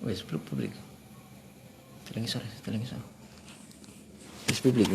Wes publik. Telingi sore. Wes publik.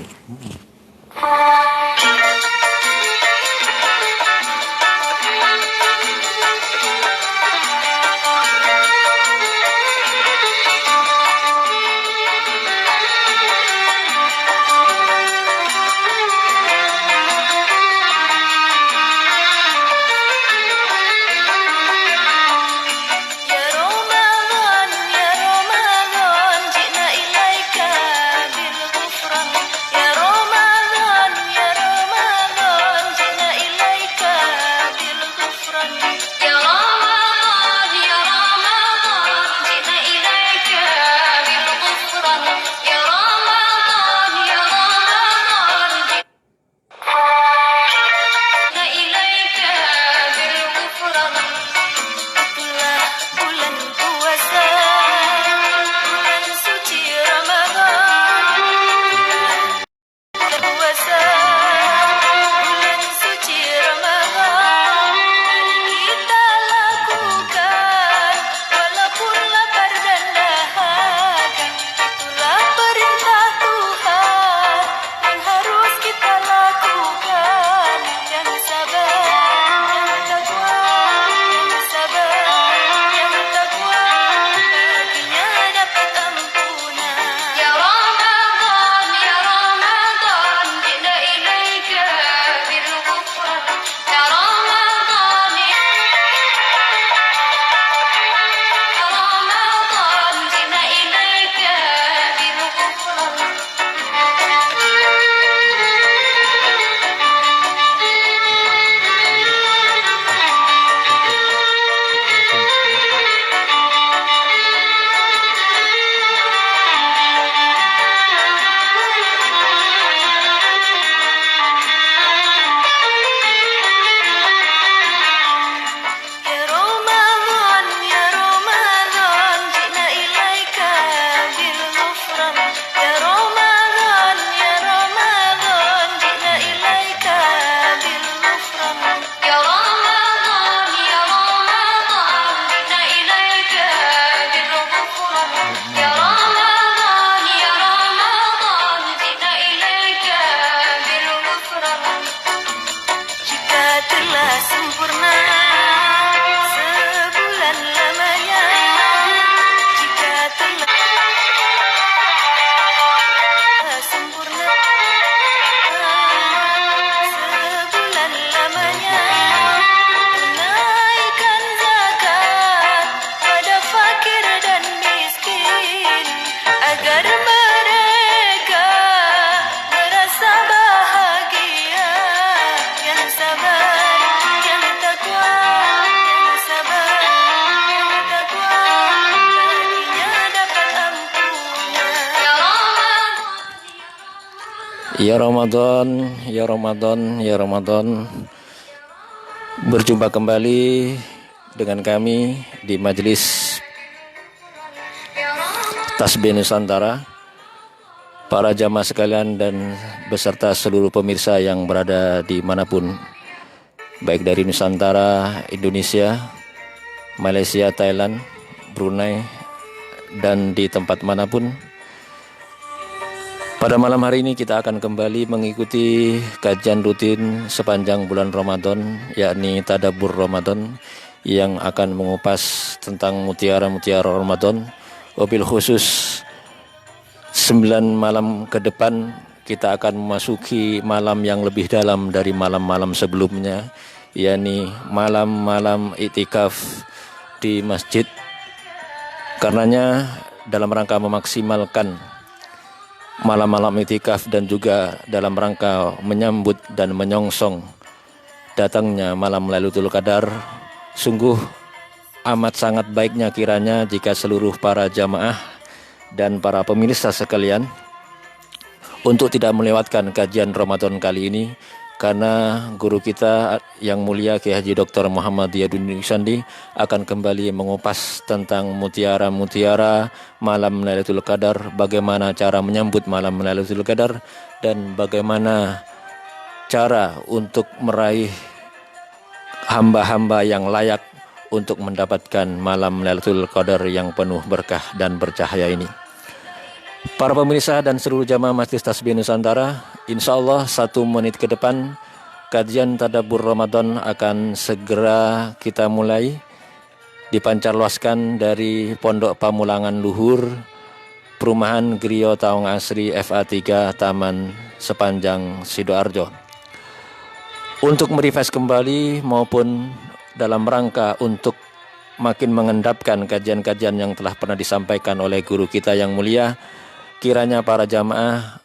Ya Ramadan, ya Ramadan, ya Ramadan. Berjumpa kembali dengan kami di Majelis Tasbih Nusantara. Para jamaah sekalian dan beserta seluruh pemirsa yang berada di manapun, baik dari Nusantara, Indonesia, Malaysia, Thailand, Brunei, dan di tempat manapun. Pada malam hari ini kita akan kembali mengikuti kajian rutin sepanjang bulan Ramadan, yakni Tadabbur Ramadan, yang akan mengupas tentang mutiara-mutiara Ramadan. Wabil khusus 9 malam ke depan kita akan memasuki malam yang lebih dalam dari malam-malam sebelumnya, yakni malam-malam iktikaf di masjid. Karenanya dalam rangka memaksimalkan malam-malam iktikaf dan juga dalam rangka menyambut dan menyongsong datangnya malam Lailatul Qadar, sungguh amat sangat baiknya kiranya jika seluruh para jamaah dan para pemirsa sekalian untuk tidak melewatkan kajian Ramadan kali ini, karena guru kita yang mulia Kiai Haji Dr. Muhammad Yadudin Sandi akan kembali mengupas tentang mutiara-mutiara malam Lailatul Qadar, bagaimana cara menyambut malam Lailatul Qadar dan bagaimana cara untuk meraih hamba-hamba yang layak untuk mendapatkan malam Lailatul Qadar yang penuh berkah dan bercahaya ini. Para pemirsa dan seluruh jamaah Majelis Tasbih Nusantara, insya Allah 1 menit ke depan kajian Tadabbur Ramadan akan segera kita mulai, dipancarluaskan dari Pondok Pamulangan Luhur, Perumahan Griyo Taong Asri FA3 Taman Sepanjang Sidoarjo. Untuk merefresh kembali maupun dalam rangka untuk makin mengendapkan kajian-kajian yang telah pernah disampaikan oleh guru kita yang mulia, kiranya para jamaah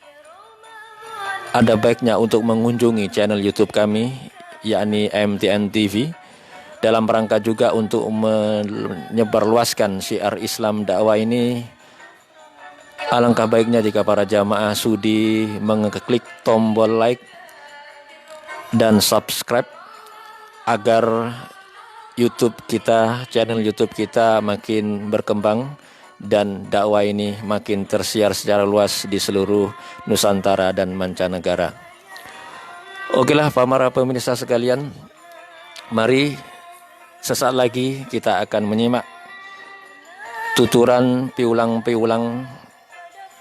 ada baiknya untuk mengunjungi channel YouTube kami, yakni MTN TV, dalam rangka juga untuk menyebarluaskan syiar Islam dakwah ini. Alangkah baiknya jika para jamaah sudi mengeklik tombol like dan subscribe agar YouTube kita, channel YouTube kita makin berkembang dan dakwah ini makin tersiar secara luas di seluruh Nusantara dan mancanegara. Okelah para pemirsa sekalian, mari sesaat lagi kita akan menyimak tuturan piulang-piulang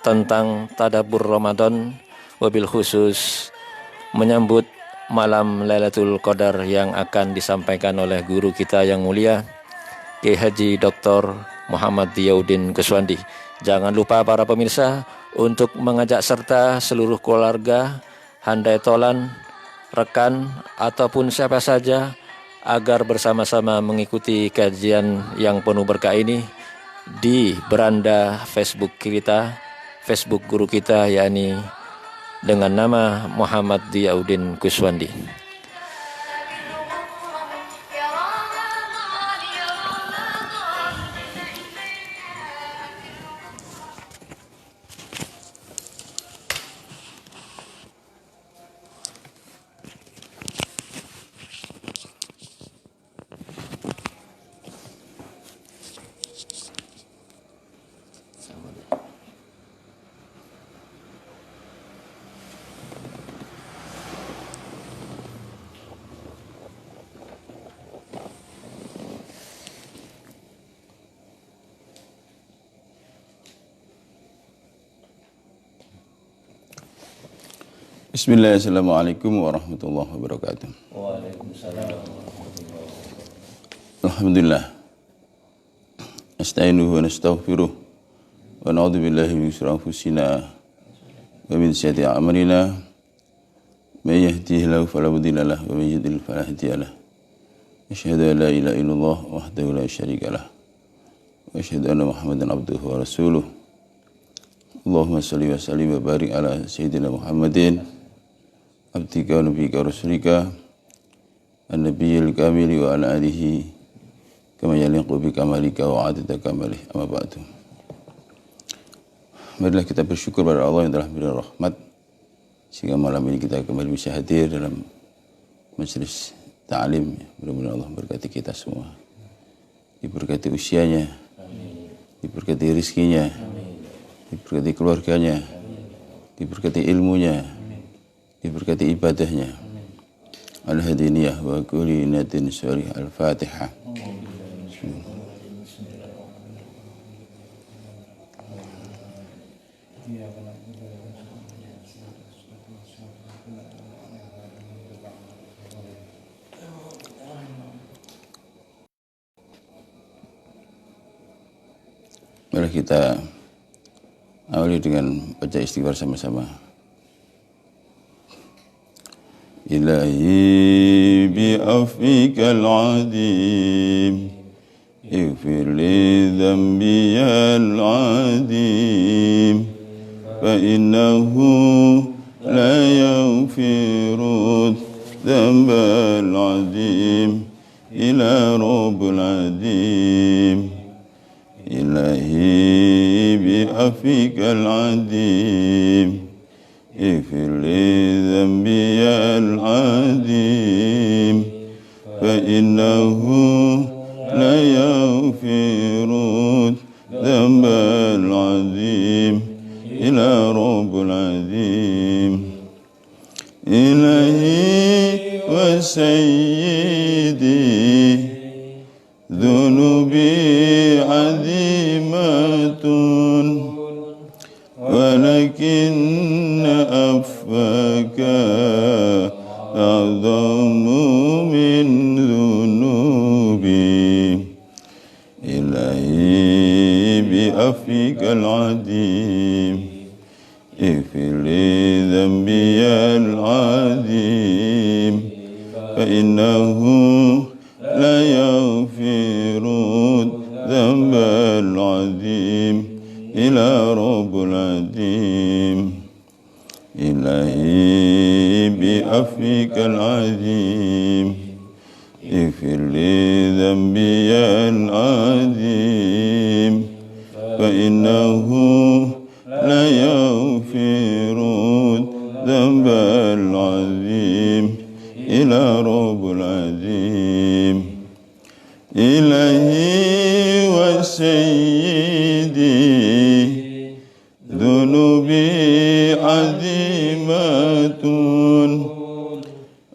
tentang Tadabbur Ramadan, wabil khusus menyambut malam Lailatul Qadar yang akan disampaikan oleh guru kita yang mulia Kiai Haji Dr. Muhammad Diyauddin Kuswandi. Jangan lupa para pemirsa untuk mengajak serta seluruh keluarga, handai tolan, rekan ataupun siapa saja agar bersama-sama mengikuti kajian yang penuh berkah ini di beranda Facebook kita, Facebook guru kita, yakni dengan nama Muhammad Diyauddin Kuswandi. Bismillah, assalamualaikum warahmatullahi wabarakatuh. Waalaikumsalam. Alhamdulillah. Nasta'inuhu wa nastaghfiruh wa na'udzu billahi min syururi anfusina wa min sayyiati a'malina. May yahdihillahu fala mudilla lahu wa may yudlil fala hadiya lahu. Asyhadu an la ilaha illallah wahdahu la syarika lahu wa asyhadu anna Muhammadan abduhu wa rasuluh. Allahumma shalli wa sallim wa barik ala sayyidina Muhammadin abdika wa nabiyika wa rasulika an-nabiyil kamili wa ala alihi kama yaliqu bi kamalika wa adada kamalih, amma ba'du. Marilah kita bersyukur pada Allah yang telah memberi rahmat sehingga malam ini kita kembali bisa hadir dalam majelis ta'lim. Mudah-mudahan Allah berkati kita semua, diberkati usianya, diberkati rizkinya, diberkati keluarganya, diberkati ilmunya, diberkati ibadahnya. Al-hadiniyah wa kulli natin surah Al-Fatihah. Mari kita awali dengan baca istighfar sama-sama. Ilahi bi'afika al-adim ighfir li dhanbi al-adim fa innahu la yaghfiru dhanba al-adim ila rabbil adim. Ilahi bi'afika al-adim اغفر لي ذنبي العظيم فإنه لا يغفر الذنب العظيم إلا رب العظيم إلهي وسيدي ولكن أفواك أعظم من ذنوبي إلهي بعفوك العظيم اغفر لي ذنبي العظيم فإنه لا يغفر الذنب العظيم إلا رب العظيم إلهي بعفوك العظيم اغفر لي ذنبي العظيم فإنه لا يغفر الذنب العظيم إلا رب العظيم إلهي وسيدي ذنوبي عظيمة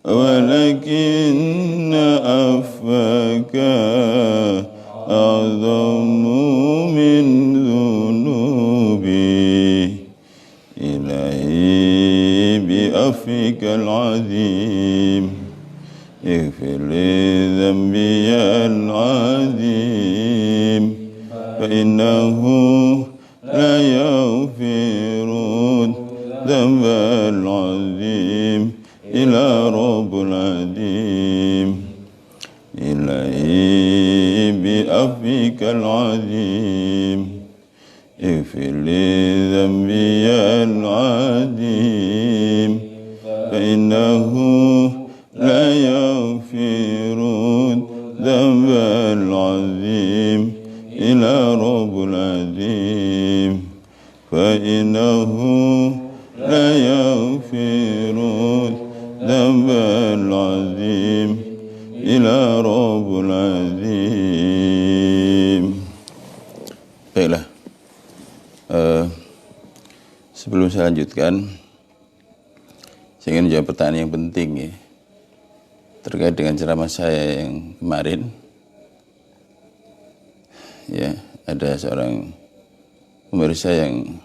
ولكن عفوك أعظم من ذنوبي إلهي بعفوك العظيم اغفر لي ذنبي العظيم فإنه لا يغفر الذنب العظيم إلا رب العظيم إلهي بعفوك العظيم اغفر لي ذنبي العظيم فإنه لا يغفر الذنب العظيم إلا رب العظيم فإنه لا يغفر الذنب العظيم إلا رب العظيم. Baiklah, sebelum saya lanjutkan, saya ingin menjawab pertanyaan yang penting ya, terkait dengan ceramah saya yang kemarin. Ya, ada seorang pemirsa yang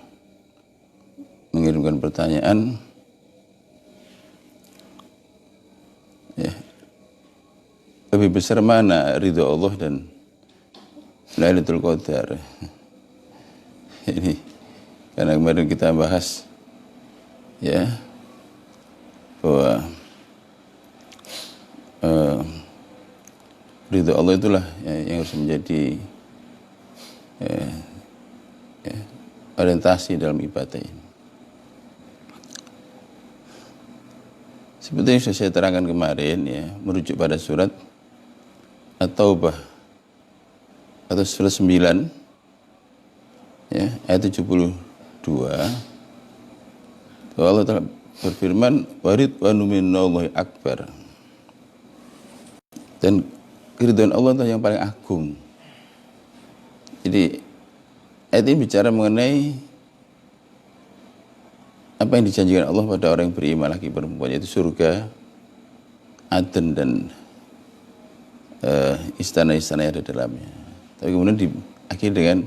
mengirimkan pertanyaan. Ya, lebih besar mana ridho Allah dan Lailatul Qadar? Ini karena kemarin kita bahas ya bahwa ridho Allah itulah yang harus menjadi orientasi dalam ibadah ini. Seperti yang sudah saya terangkan kemarin ya, merujuk pada surat At-Taubah atau surat 9 ya, ayat 72. Allah Ta'ala berfirman, waridwanu minallahi akbar. Dan keridhaan Allah itu yang paling agung. Jadi ayat ini bicara mengenai apa yang dijanjikan Allah pada orang yang beriman laki perempuan, yaitu surga, Aden dan istana-istana yang ada dalamnya. Tapi kemudian diakhiri dengan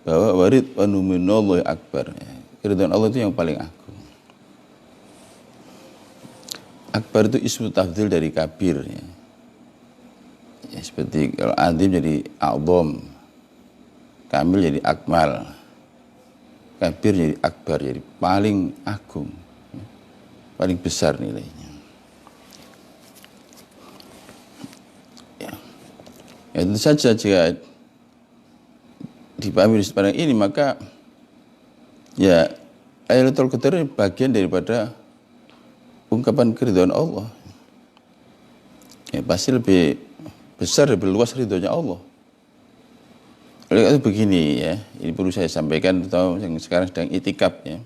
bahwa waridwanu minallahi akbar. Keridhaan Allah itu yang paling agung. Akbar itu ismu tafdhil dari kabir ya. Ya, seperti kalau azim jadi a'zam, kamil jadi akmal, kabir jadi akbar, jadi paling agung, paling besar nilainya. Ya, itu saja jika dipahami seperti ini, maka ya Lailatul Qadar bagian daripada ungkapan keridhaan Allah. Ya, pasti lebih besar, lebih luas ridhonya Allah. Oleh karena itu begini ya, ini perlu saya sampaikan, atau yang sekarang sedang itikaf ya.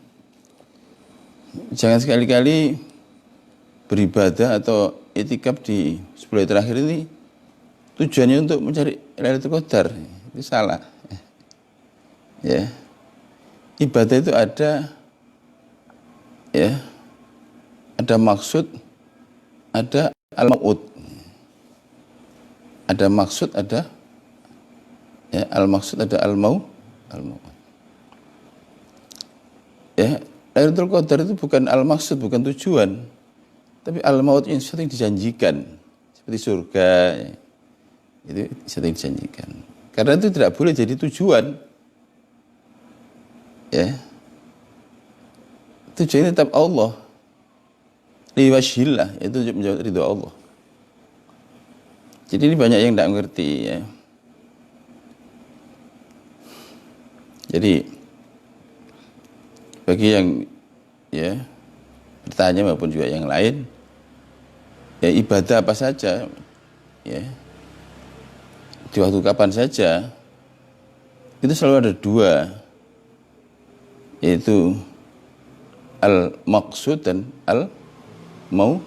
Jangan sekali-kali beribadah atau itikaf di 10 hari terakhir ini tujuannya untuk mencari Lailatul Qadar. Itu salah. Ya. Ibadah itu ada ya, ada maksud, ada al-maq'ud. Ada maksud, ada ya, al-maksud, ada al-maut. Ya, Lailatul Qadar itu bukan al-maksud, bukan tujuan, tapi al-maut yang sesuatu yang dijanjikan, seperti surga, ya. Itu sesuatu yang dijanjikan. Karena itu tidak boleh jadi tujuan. Ya. Tujuannya tetap Allah. Liwajhillah, itu untuk menjawab ridho Allah. Jadi ini banyak yang tidak mengerti, ya. Jadi bagi yang ya bertanya maupun juga yang lain, ya ibadah apa saja, ya di waktu kapan saja, itu selalu ada dua, yaitu al-maqsud dan al-maut.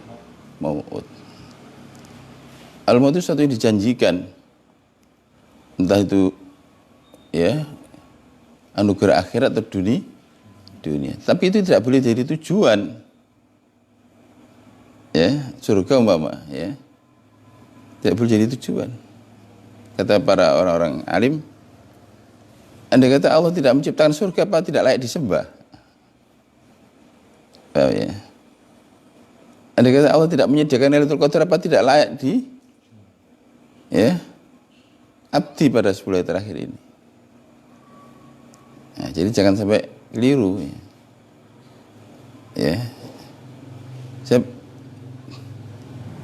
Al-maut itu sesuatu yang dijanjikan, entah itu ya anugerah akhirat atau dunia. Tapi itu tidak boleh jadi tujuan. Ya, surga umpama, ya. Tidak boleh jadi tujuan. Kata para orang-orang alim, andai kata Allah tidak menciptakan surga, apa tidak layak disembah? Ya. Andai kata Allah tidak menyediakan Lailatul Qadar, apa tidak layak abdi pada 10 hari terakhir ini? Nah, jadi jangan sampai keliru. Ya.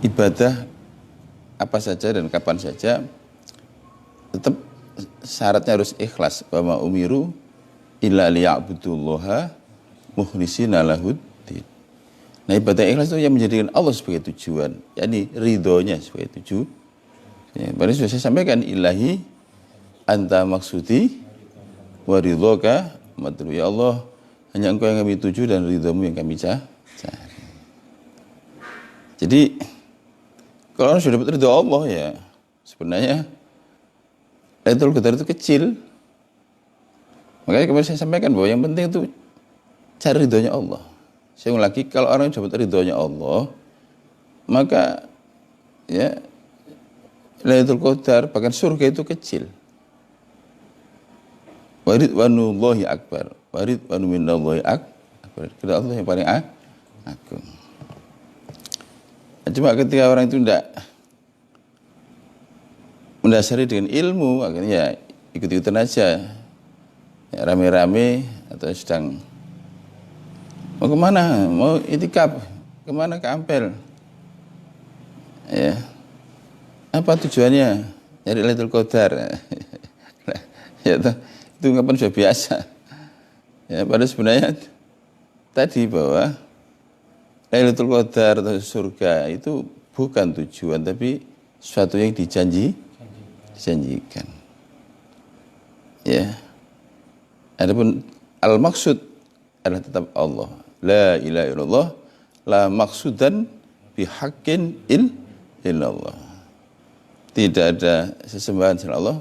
Ibadah apa saja dan kapan saja tetap syaratnya harus ikhlas. Wa ma umiru illa liya'budullaha mukhlishina lahuddin. Nah, ibadah ikhlas itu yang menjadikan Allah sebagai tujuan, yakni ridhonya sebagai tujuan. Ya, baru sudah saya sampaikan, ilahi anta maksudi wa ridhoka matlu. Ya Allah, hanya Engkau yang kami tuju dan ridhomu yang kami cari. Jadi kalau orang sudah dapat ridho Allah, ya sebenarnya Lailatul Qadar itu kecil. Makanya kemarin saya sampaikan bahwa yang penting itu cari ridhonya Allah. Saya ulang lagi, kalau orang dapat ridhonya Allah, maka ya Lailatul Qadar bahkan surga itu kecil. Waridwanullahi akbar. Waridwanu minallahi akbar. Kepada Allah yang paling agung. Cuma ketika orang itu tidak mendasari dengan ilmu, akhirnya ya ikut-ikutan aja. Ya, rame-rame atau sedang mau kemana? Mau itikaf? Kemana? Ke Ampel. Ya. Apa tujuannya? Nyari Lailatul Qadar. Ya, itu ungkapan sudah biasa. Ya, pada sebenarnya tadi bahwa Lailatul Qadar atau surga itu bukan tujuan, tapi sesuatu yang dijanjikan. Ya. Adapun al-maksud adalah tetap Allah. La ilaha illallah, la maksudan bihaqqin illallah. Tidak ada sesembahan selain Allah,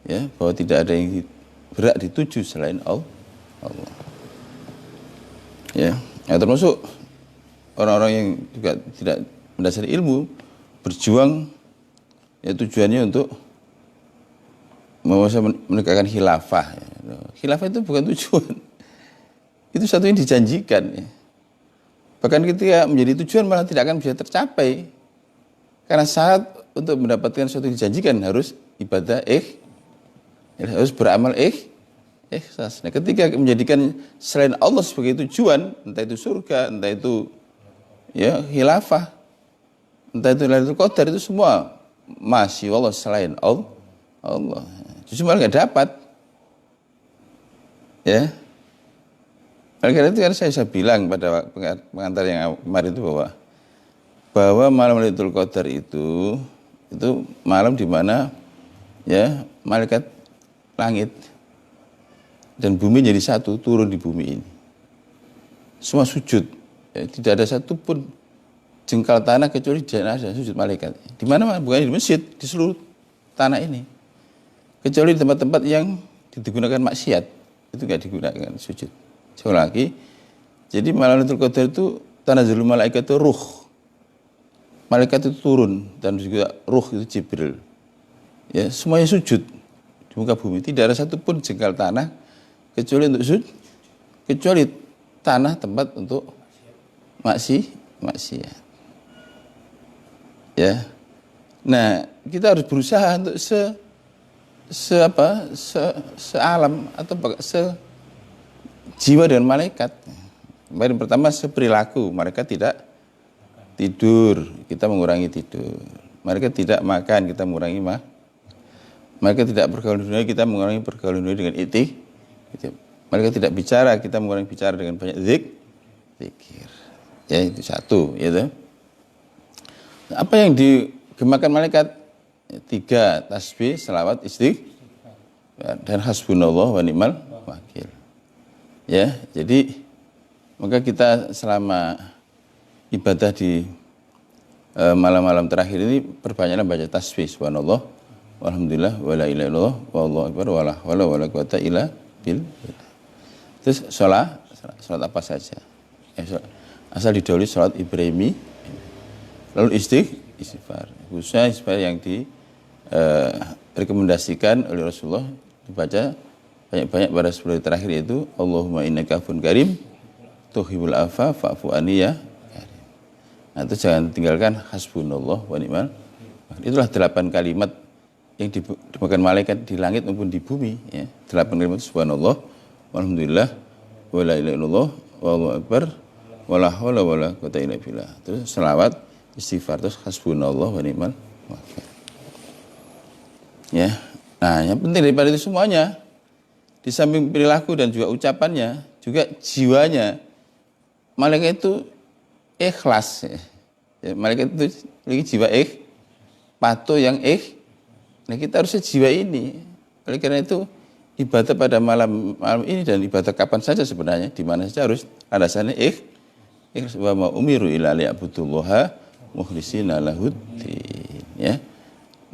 ya, bahwa tidak ada yang berhak dituju selain Allah. Ya, termasuk orang-orang yang juga tidak mendasari ilmu, berjuang, ya tujuannya untuk menegakkan khilafah. Khilafah itu bukan tujuan, itu satu yang dijanjikan. Ya. Bahkan ketika menjadi tujuan malah tidak akan bisa tercapai, karena syarat untuk mendapatkan sesuatu yang dijanjikan harus ibadah harus beramal ikhlas. Nah, ketika menjadikan selain Allah sebagai tujuan, entah itu surga, entah itu ya khilafah, entah itu Lailatul Qadar, itu semua masih Allah selain Allah. Justru malah nggak dapat. Ya. Oleh karena itu kan saya bilang pada pengantar yang kemarin itu bahwa malam Lailatul Qadar itu malam di mana ya malaikat langit dan bumi jadi satu, turun di bumi ini. Semua sujud. Ya, tidak ada satupun jengkal tanah kecuali jenazah sujud malaikat. Di mana? Bukan di masjid, di seluruh tanah ini. Kecuali di tempat-tempat yang digunakan maksiat, itu nggak digunakan sujud. Sekali lagi, jadi malam Lailatul Qadar itu tanazzalul malaikat itu ruh. Malaikat itu turun dan juga ruh itu Jibril. Ya, semuanya sujud. di muka bumi. Tidak ada satupun jengkal tanah kecuali untuk kecuali tanah tempat untuk maksiat. Ya. Nah, kita harus berusaha untuk sealam atau jiwa dengan malaikat. Yang pertama seperilaku, mereka tidak tidur, kita mengurangi tidur. Mereka tidak makan, kita mengurangi Mereka tidak bergaul dunia, kita mengurangi pergaulan dunia dengan Mereka tidak bicara, kita mengurangi bicara dengan banyak zikir. Ya, itu satu, gitu. Apa yang digemakan malaikat? 3 tasbih, selawat, istighfar dan hasbunallah wa ni'mal wakil. Ya, jadi maka kita selama ibadah di malam-malam terakhir ini perbanyaklah baca tasbih subhanallah walhamdulillah wala ilaha illallah wallahu akbar wala haula wala quwata illa billah. Terus salat apa saja. Asal didahului salat Ibrahimi, lalu istighfar. Khususnya istighfar yang rekomendasikan oleh Rasulullah dibaca banyak-banyak pada 10 hari terakhir, yaitu Allahumma innaka afun karim tuhibbul afa fa'fu anni ya karim. Nah, itu jangan tinggalkan hasbunallah wa ni'mal wakil. Itulah 8 kalimat yang dimakan malaikat di langit maupun di bumi, ya. 8 kalimat subhanallah walhamdulillah wala ilaha illallah wallahu akbar wala haula wala quwata illa billah. Terus selawat, istighfar, terus hasbunallah wa ni'mal wakil. Ya. Nah, yang penting daripada itu semuanya, di samping perilaku dan juga ucapannya, juga jiwanya, malaikat itu ikhlas. Ya, malaikat itu memiliki jiwa patuh yang Nah, kita harusnya jiwa ini. Oleh karena itu, ibadah pada malam ini dan ibadah kapan saja sebenarnya, di mana saja harus alasannya ikhlas. Wa ma umiru illa liya'budullaha mukhlishina lahuddin. Ya.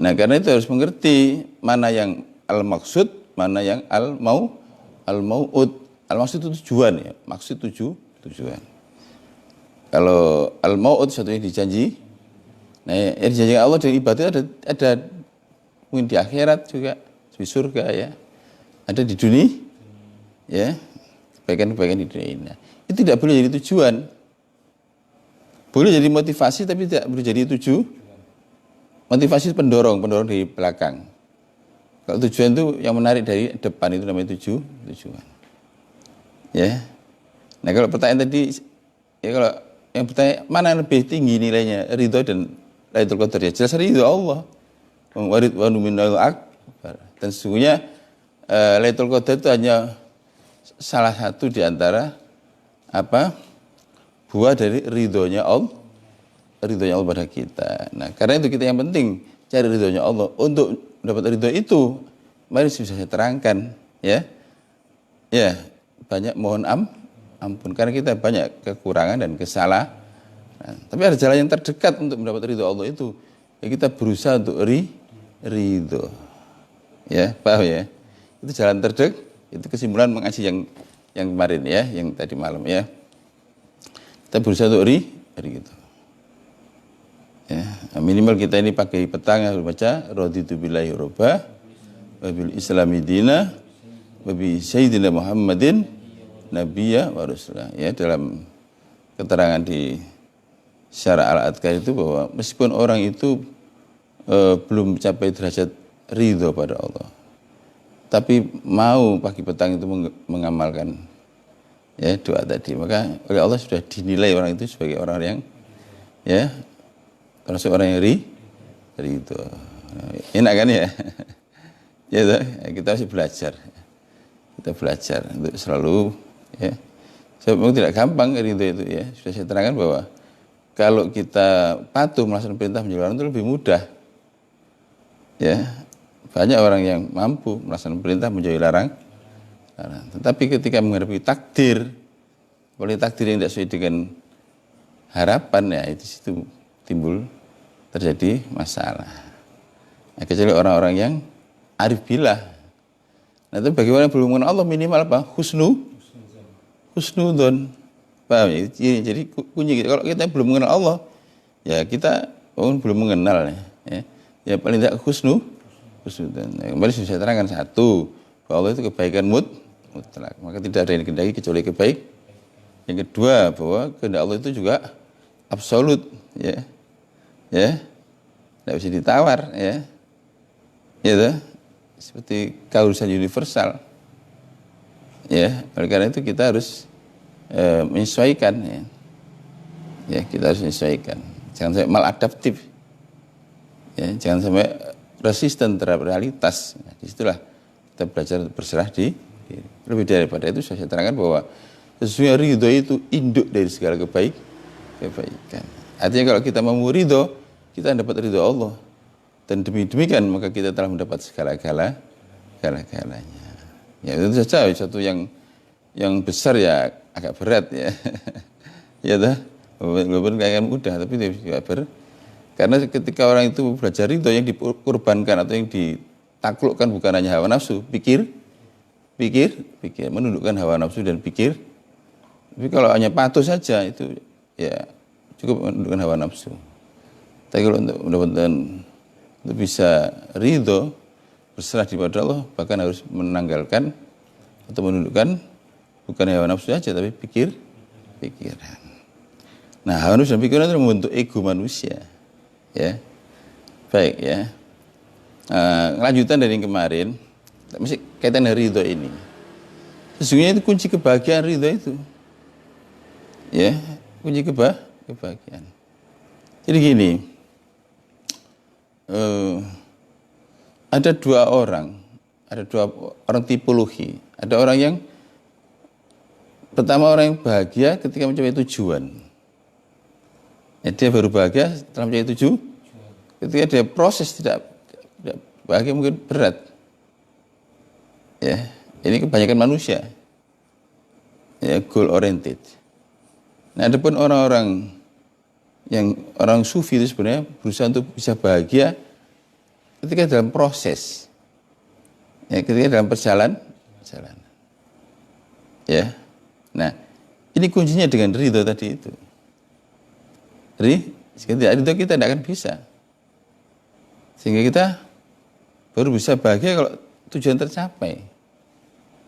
Nah, karena itu harus mengerti mana yang al-maksud, mana yang al-mau'ud. Al-maksud itu tujuan, ya. Maksud tujuan. Kalau al-mau'ud satu yang dijanji. Nah, yang dijanjikan Allah dari ibadah ada mungkin di akhirat juga, di surga, ya. Ada di dunia, ya. Kebaikan-kebaikan di dunia ini. Itu tidak boleh jadi tujuan. Boleh jadi motivasi tapi tidak boleh jadi motivasi pendorong di belakang. Kalau tujuan itu yang menarik dari depan, itu namanya tujuan. Ya. Nah, kalau pertanyaan tadi, ya kalau yang bertanya mana yang lebih tinggi nilainya, ridho dan Lailatul Qadar, ya jelas ridho Allah. Waridwanu minal akbar. Dan sesungguhnya Lailatul Qadar itu hanya salah satu di antara buah dari ridhonya Allah pada kita. Nah, karena itu kita yang penting cari ridhonya Allah. Untuk mendapat ridho itu, mari bisa saya terangkan, ya. Ya, banyak mohon ampun karena kita banyak kekurangan dan kesalahan. Nah, tapi ada jalan yang terdekat untuk mendapat ridho Allah itu. Ya, kita berusaha untuk ridho. Ya, paham ya? Itu jalan terdekat, itu kesimpulan mengaji yang kemarin, ya, yang tadi malam, ya. Kita berusaha untuk ridho. Ya, minimal kita ini pakai petang harus baca raditu billahi robba wa bil islami dina wa bi sayyidina Muhammadin nabiyya wa rasulah. Ya, dalam keterangan di Syarah Al-Adhkar itu bahwa meskipun orang itu belum mencapai derajat ridho pada Allah, tapi mau pagi petang itu mengamalkan, ya, doa tadi, maka oleh Allah sudah dinilai orang itu sebagai orang yang, ya, termasuk orang yang ridho. Enak kan, ya? Ya, kita masih belajar. Kita belajar untuk selalu, ya. Memang tidak gampang ridho itu, ya. Sudah saya terangkan bahwa kalau kita patuh melaksanakan perintah menjauhi larangan itu lebih mudah. Ya, banyak orang yang mampu melaksanakan perintah menjauhi larangan. Tetapi ketika menghadapi takdir, oleh takdir yang tidak sesuai dengan harapan, ya, itu situ timbul terjadi masalah. Nah, kecuali orang-orang yang arif billah. Nah, itu bagaimana belum mengenal Allah, minimal apa? Husnudon. Paham ya? Jadi kunci, kalau kita belum mengenal Allah, ya kita belum mengenal, ya. Ya paling tidak Husnudzon. Nah, kemarin sudah saya terangkan satu, bahwa Allah itu kebaikan mutlak, maka tidak ada yang dikehendaki kecuali kebaik. Yang kedua, bahwa kehendak Allah itu juga absolut, ya, tidak bisa ditawar, ya, toh? Seperti keurusan universal, ya. Oleh karena itu kita harus menyesuaikan, ya, kita harus menyesuaikan. Jangan sampai maladaptif, ya, jangan sampai resisten terhadap realitas. Nah, disitulah kita belajar berserah diri. Lebih daripada itu saya terangkan bahwa sesungguhnya ridho itu induk dari segala kebaikan. Artinya kalau kita mau ridho, kita dapat ridho Allah. Dan demikian maka kita telah mendapat segala-galanya. Ya itu saja satu yang besar ya agak berat, ya. Ya toh, walaupun kayak mudah tapi juga berat. Karena ketika orang itu belajar ridho, yang dikorbankan atau yang ditaklukkan bukan hanya hawa nafsu, pikir, menundukkan hawa nafsu dan pikir. Tapi kalau hanya patuh saja itu ya cukup menundukkan hawa nafsu. Tapi kalau untuk mendapatkan, untuk bisa ridho, berserah kepada Allah, bahkan harus menanggalkan atau menundukkan bukan hawa nafsu saja tapi pikiran. Nah, hawa nafsu dan pikiran itu membentuk ego manusia. Ya, baik, ya. Lanjutan dari yang kemarin, masih kaitan dengan ridho ini. Sesungguhnya itu kunci kebahagiaan ridho itu, ya, kunci kebahagiaan. Jadi gini, ada dua orang tipologi. Ada orang yang pertama, orang yang bahagia ketika mencapai tujuan. Ya, dia baru bahagia setelah mencapai tujuan. Ketika dia proses tidak bahagia mungkin berat. Ya, ini kebanyakan manusia. Ya, goal oriented. Nah, ada pun orang sufi itu sebenarnya berusaha untuk bisa bahagia ketika dalam proses. Ya, ketika dalam perjalanan. Ya. Nah, ini kuncinya dengan ridho tadi itu. Sehingga ridho kita tidak akan bisa. Sehingga kita baru bisa bahagia kalau tujuan tercapai.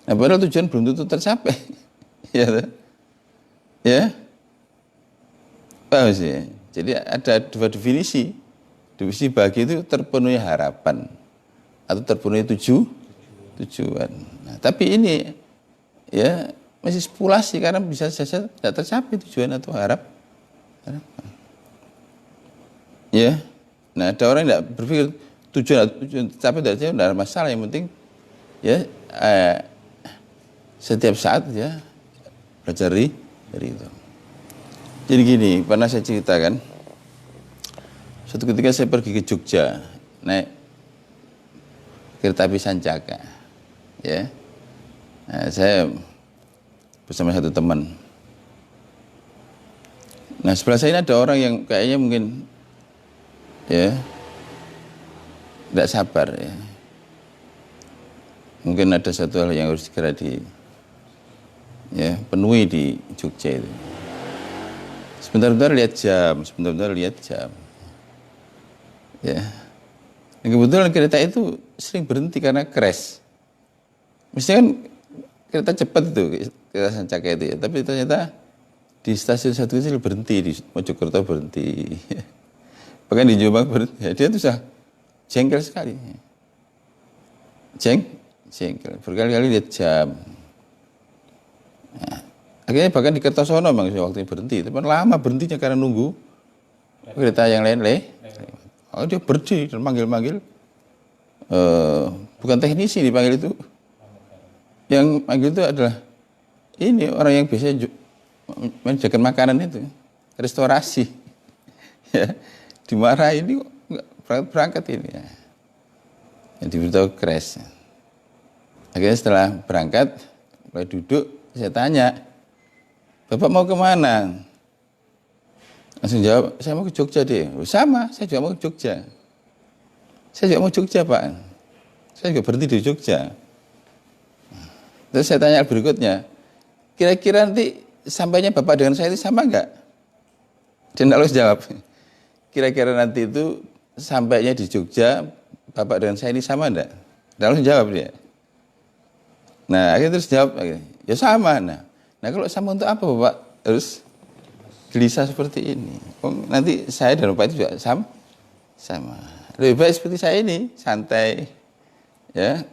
Nah, padahal tujuan belum tentu tercapai. Ya. Paham sih? Jadi ada dua definisi. Definisi bahagia itu terpenuhi harapan atau terpenuhi tujuan. Nah, tapi ini ya masih spekulasi karena bisa saja tidak tercapai tujuan atau harapan. Ya, nah ada orang yang tidak berpikir tujuan tercapai tidak ada masalah, yang penting ya setiap saat ya belajar ridho. Jadi gini, pernah saya ceritakan, suatu ketika saya pergi ke Jogja naik kereta api Sancaka, ya, nah, saya bersama satu teman. Nah, sebelah saya ini ada orang yang kayaknya mungkin ya tidak sabar, ya. Mungkin ada satu hal yang harus segera penuhi di Jogja itu. Sebentar-bentar lihat jam. Ya. Dan kebetulan kereta itu sering berhenti karena crash. Mestinya kan kereta cepat itu, kereta Sancaka itu ya, tapi ternyata di stasiun satu kecil berhenti, di Mojokerto berhenti. Bahkan di Jombang berhenti. Ya, dia tuh jengkel sekali. Jengkel. Berkali-kali lihat jam. Nah, akhirnya bahkan di Kertosono memang waktunya berhenti. Tapi lama berhentinya karena nunggu kereta yang lain. Oh, dia berhenti dan manggil-manggil. Bukan teknisi dipanggil itu. Yang panggil itu adalah ini orang yang biasanya menjaga makanan itu, restorasi. Ya, dimarahi, ini kok berangkat ini ya. Yang diberitahu crash. Akhirnya setelah berangkat, mulai duduk, saya tanya, Bapak mau kemana? Langsung jawab, saya mau ke Jogja deh. Sama, saya juga mau ke Jogja. Saya juga mau Jogja, Pak. Saya juga berhenti di Jogja. Terus saya tanya berikutnya, kira-kira nanti sampainya Bapak dengan saya itu sama enggak? Dia tidak harus jawab. Kira-kira nanti itu sampainya di Jogja, Bapak dengan saya ini sama enggak? Lalu jawab dia. Nah, akhirnya terus jawab, ya sama. Nah kalau sama untuk apa Bapak harus gelisah seperti ini? Nanti saya dan Bapak itu juga sama. Lebih baik seperti saya ini, santai, ya,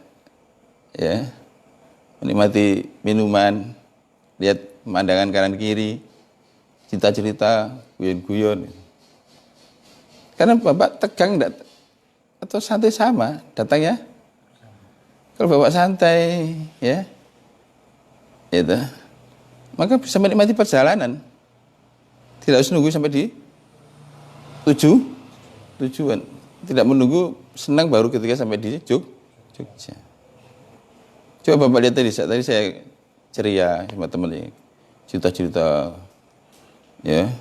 menikmati minuman, lihat pemandangan kanan kiri, cerita-cerita, guyon-guyon. Karena Bapak tegang enggak, atau santai sama datangnya. Kalau Bapak santai, ya, itu, maka bisa menikmati perjalanan. Tidak harus nunggu sampai di tujuan. Tidak menunggu senang baru ketika sampai di Jogja. Coba Bapak lihat tadi saya ceria sama teman ini, cerita-cerita, ya,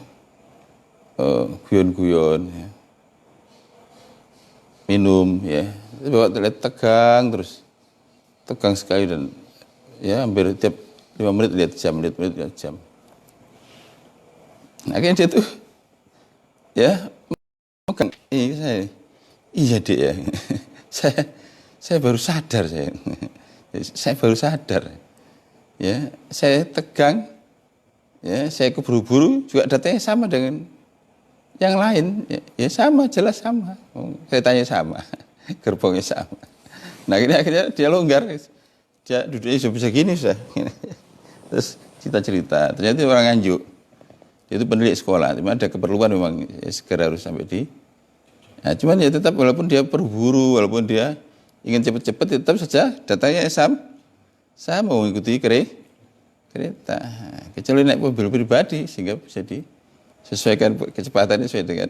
guyon-guyon, ya, minum, ya. Bapak terlihat tegang sekali dan ya hampir tiap 5 menit lihat jam. Nah, akhirnya dia tuh, ya, makan. Iya dek ya, saya baru sadar saya baru sadar, ya, saya tegang, ya, saya keburu-buru juga datanya sama dengan yang lain, ya sama, jelas sama, saya tanya sama, gerbongnya sama. Nah akhirnya dia longgar, dia duduknya sudah bisa gini sudah, terus cerita, ternyata orang Nganjuk, itu pendidik sekolah, cuma ada keperluan memang segera harus sampai di. Nah, cuman ya tetap walaupun dia berburu, walaupun dia ingin cepat-cepat, tetap saja datanya sama mengikuti kereta. Kecuali naik mobil pribadi sehingga bisa disesuaikan kecepatannya sesuai dengan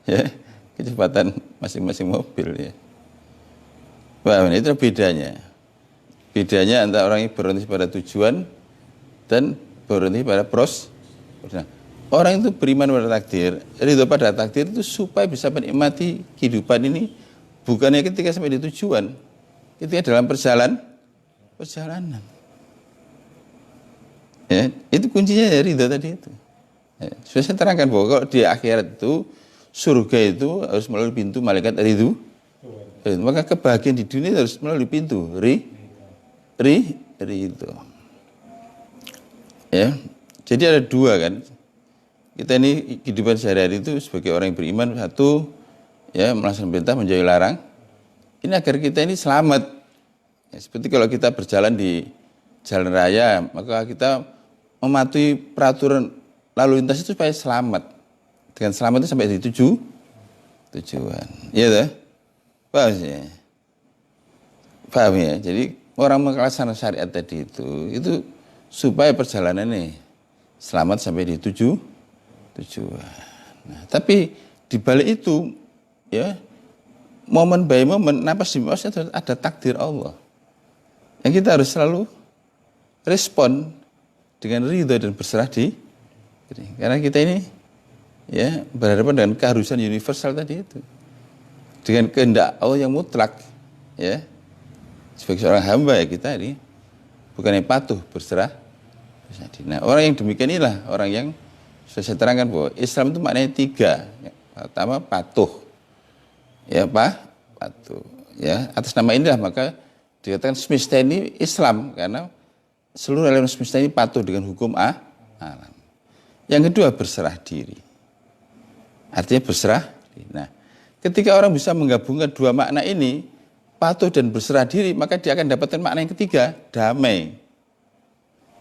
ya, kecepatan masing-masing mobil, ya. Wah, itu bedanya. Bedanya antara orang yang berhenti pada tujuan dan berhenti pada proses. Nah, orang itu beriman pada takdir, ridho pada takdir itu supaya bisa menikmati kehidupan ini bukannya ketika sampai di tujuan, ketika dalam perjalanan. Ya, itu kuncinya ya ridho tadi itu. Ya, sudah saya terangkan bahwa kalau di akhirat itu surga itu harus melalui pintu malaikat ridho. Maka kebahagiaan di dunia harus melalui pintu ridho. Ya, jadi ada dua kan. Kita ini kehidupan sehari-hari itu sebagai orang yang beriman, satu, ya, melaksanakan perintah menjauhi larang. Ini agar kita ini selamat. Ya, seperti kalau kita berjalan di jalan raya, maka kita mematuhi peraturan lalu lintas itu supaya selamat. Dengan selamat itu sampai di tujuan. Iya toh? Paham ya? Jadi orang melaksanakan syariat tadi itu supaya perjalanan ini selamat sampai di tujuan. Nah, tapi di balik itu, ya, momen by momen, napas di napas itu ada takdir Allah. Yang kita harus selalu respon dengan ridho dan berserah diri. Karena kita ini, ya, berhadapan dengan keharusan universal tadi itu. Dengan kehendak Allah yang mutlak, ya. Sebagai seorang hamba, ya, kita ini bukannya patuh, berserah diri. Nah, orang yang demikian inilah orang yang sudah saya terangkan bahwa Islam itu maknanya 3. Pertama, patuh. Ya, patuh. Ya, atas nama inilah maka dikatakan semesta ini Islam, karena seluruh alam semesta ini patuh dengan hukum alam. Yang kedua, berserah diri. Artinya berserah diri. Nah, ketika orang bisa menggabungkan dua makna ini, patuh dan berserah diri, maka dia akan dapatkan makna yang ketiga, damai.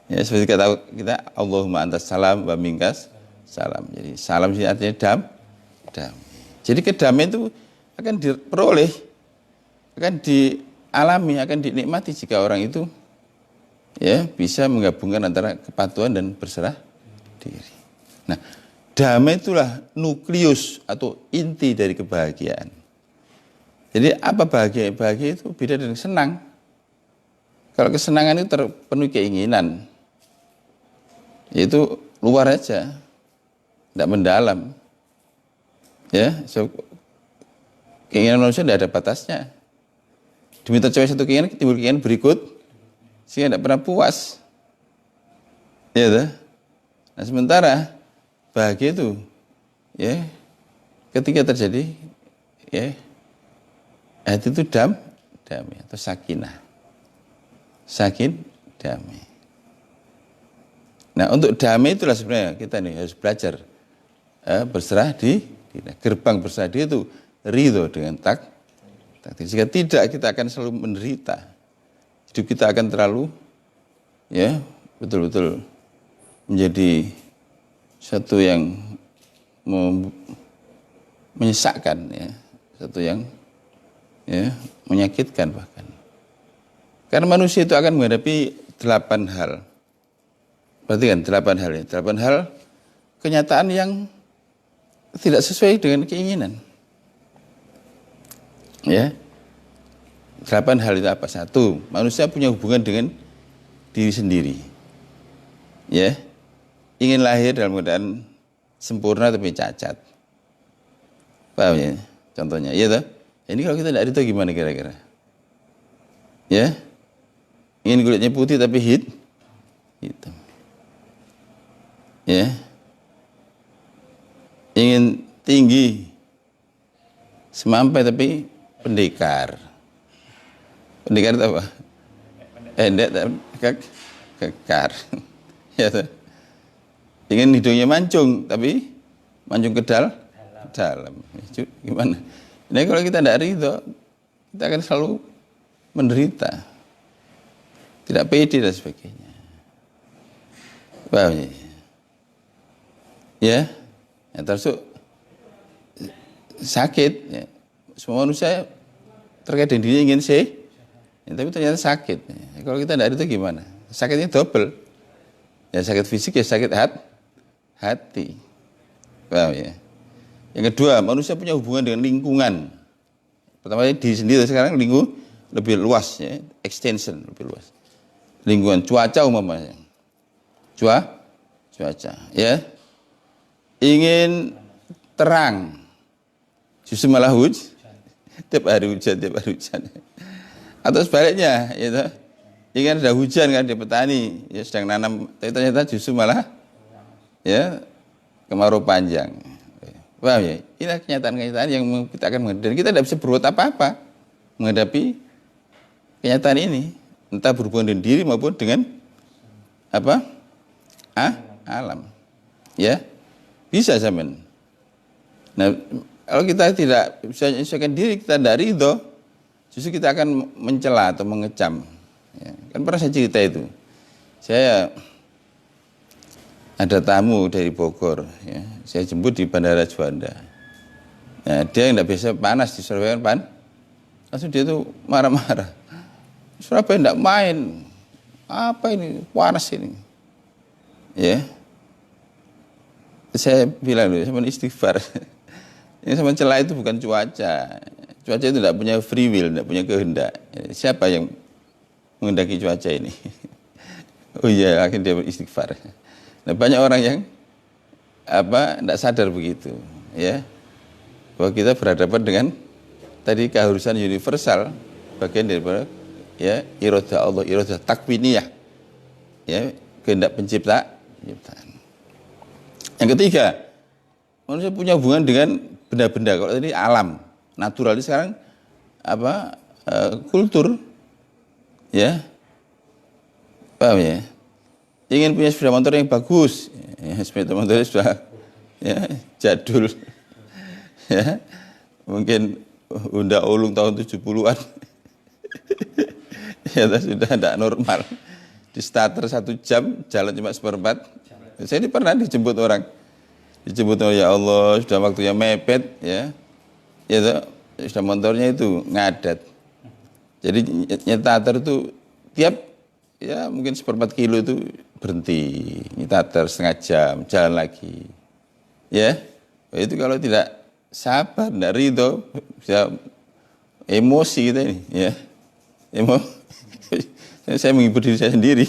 Ya, seperti kata kita, Allahumma antas salam wa minkas salam. Jadi salam ini artinya damai. Jadi kedamaian itu akan diperoleh, akan dialami, akan dinikmati jika orang itu, ya, bisa menggabungkan antara kepatuhan dan berserah diri. Nah, damai itulah nukleus atau inti dari kebahagiaan. Jadi apa bahagia? Bahagia itu beda dengan senang. Kalau kesenangan itu terpenuhi keinginan, yaitu luar aja, tidak mendalam. Ya, keinginan manusia tidak ada batasnya. Diminta cewek satu keinginan, timbul keinginan berikut, sehingga tidak pernah puas. Ya, toh? Nah, sementara bahagia itu, ya, ketika terjadi, ya, hati itu damai atau sakinah. Damai. Nah, untuk damai itulah sebenarnya kita nih harus belajar berserah diri. Gerbang berserah diri itu ridho dengan takdir. Jika tidak, kita akan selalu menderita. Hidup kita akan terlalu ya betul-betul menjadi satu yang menyesakkan, ya, satu yang ya menyakitkan bahkan. Karena manusia itu akan menghadapi 8 hal. Perhatikan 8 hal ini. 8 hal kenyataan yang tidak sesuai dengan keinginan. Ya. 8 hal itu apa? 1, manusia punya hubungan dengan diri sendiri. Ya. Ingin lahir dalam keadaan sempurna tapi cacat. Paham ya? Contohnya, iya toh? Ini kalau kita tidak itu gimana kira-kira? Ya. Ingin kulitnya putih tapi hitam. Ya. Ingin tinggi semampai tapi pendekar. Pendekar itu apa? Pendek tapi kekar. Ya toh? Ingin hidungnya mancung tapi mancung ke dalam. Gimana? Nah, kalau kita tidak ridho, kita akan selalu menderita. Tidak pede dan sebagainya. Paham ya? Ya, termasuk sakit. Ya. Semua manusia terkait dengan dirinya ingin ya, tapi ternyata sakit. Ya. Kalau kita tidak itu gimana? Sakitnya double. Ya sakit fisik, ya sakit hati. Paham ya? Yang kedua, manusia punya hubungan dengan lingkungan. Pertama diri sendiri, sekarang lingkungan lebih luas, ya, extension lebih luas. Lingkungan cuaca umpamanya. Cuaca, ya. Ingin terang, justru malah tiap hari hujan. Atau sebaliknya, ya, ingin ada hujan kan di petani, ya sedang nanam, tapi ternyata justru malah ya kemarau panjang. Paham ya? Inilah kenyataan-kenyataan yang kita akan menghadapi. Dan kita tidak bisa berbuat apa-apa menghadapi kenyataan ini. Entah berhubungan dengan diri maupun dengan apa? Alam. Ya, bisa zaman. Nah, kalau kita tidak bisa menyesuaikan diri, kita tidak ridho, justru kita akan mencela atau mengecam. Ya, kan pernah saya cerita itu. Saya ada tamu dari Bogor, ya, saya jemput di Bandara Juanda. Nah, dia yang tidak biasa panas di Surabaya kan, langsung dia tuh marah-marah. Surabaya tidak main, apa ini panas ini, ya. Saya bilang dulu, saya istighfar. Yang sama celah itu bukan cuaca. Cuaca itu tidak punya free will, tidak punya kehendak. Siapa yang menghendaki cuaca ini? Oh iya, akhirnya dia beristighfar. Nah, banyak orang yang tidak sadar begitu, ya, bahwa kita berhadapan dengan tadi keharusan universal, bagian daripada ya iradah Allah, iradah takwiniyah, ya, kehendak penciptaan. Yang ketiga, manusia punya hubungan dengan benda-benda. Kalau tadi alam, natural, sekarang kultur, ya, paham ya? Ingin punya sepeda motor yang bagus, ya, sepeda motornya sudah ya jadul, ya, mungkin Honda Ulung tahun 70-an, ya sudah tidak normal. Di starter 1 jam, jalan cuma 1/4. Saya ini pernah dijemput orang, ya Allah, sudah waktunya mepet, ya, sudah motornya itu ngadat. Jadi nyetater itu tiap ya mungkin 1/4 kilo itu berhenti, nyetater setengah jam, jalan lagi, ya. Itu kalau tidak sabar, tidak ridho, bisa emosi kita ini, ya. Saya menghibur diri saya sendiri.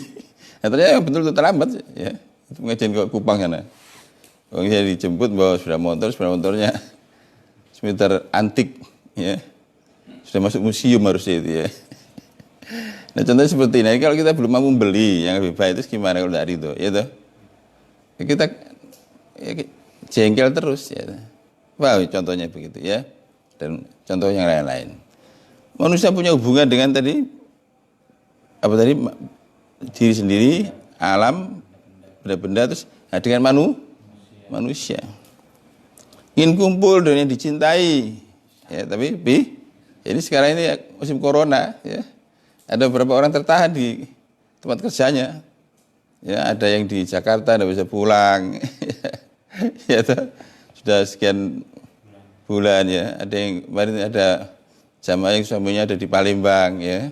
Nah, ternyata betul-betul terlambat, ya. Itu pengajian ke Kupang sana. Orang saya dijemput bawa sepeda motornya semeter antik, ya. Sudah masuk museum harusnya itu, ya. Nah, contohnya seperti ini. Kalau kita belum mampu beli yang lebih baik itu gimana kalau tidak itu, ya toh? Kita ya, jengkel terus, ya. Wow, contohnya begitu, ya. Dan contoh yang lain-lain. manusia punya hubungan dengan tadi apa tadi diri sendiri, alam, benda-benda, terus dengan manusia. Ingin kumpul dengan yang dicintai, ya, tapi ini sekarang ini musim corona, ya, ada beberapa orang tertahan di tempat kerjanya, ya, ada yang di Jakarta tidak bisa pulang, ya, sudah sekian bulan, ya, ada yang kemarin ada jamaah yang suaminya ada di Palembang, ya,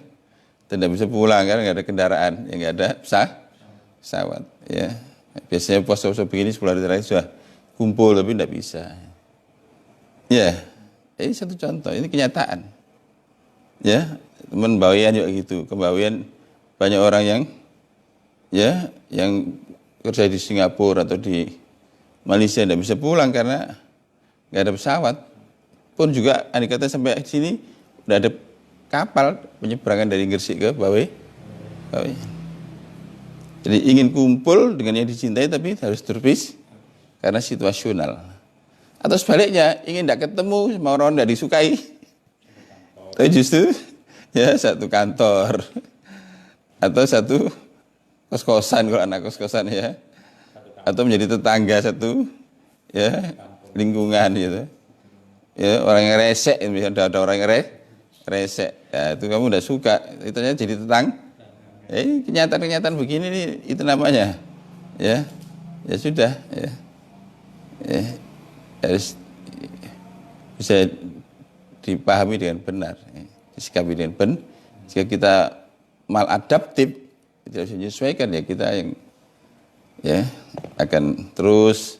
tidak bisa pulang karena nggak ada kendaraan, ya, nggak ada pesawat, ya. Biasanya pos-pos begini 10 hari terakhir sudah kumpul tapi tidak bisa. Ya, ini satu contoh, ini kenyataan. Ya, teman Bawian juga gitu, kebawian banyak orang yang ya yang kerja di Singapura atau di Malaysia tidak bisa pulang karena nggak ada pesawat. Pun juga andai kata sampai sini udah ada kapal penyeberangan dari Gresik ke Bawi. Jadi ingin kumpul dengan yang dicintai tapi harus terpis karena situasional. Atau sebaliknya, ingin tidak ketemu sama orang tidak disukai. Tapi justru ya satu kantor atau satu kos-kosan kalau anak kos-kosan, ya. Atau menjadi tetangga satu ya lingkungan gitu. Ya, orang yang resek, misalnya ada orang yang resek. Ya, itu kamu tidak suka, itu jadi tetangga. Kenyataan-kenyataan begini nih, itu namanya. Ya. Ya sudah, ya. Harus bisa dipahami dengan benar, disikapi dengan benar. Jika kita maladaptif, tidak bisa menyesuaikan, ya kita yang ya akan terus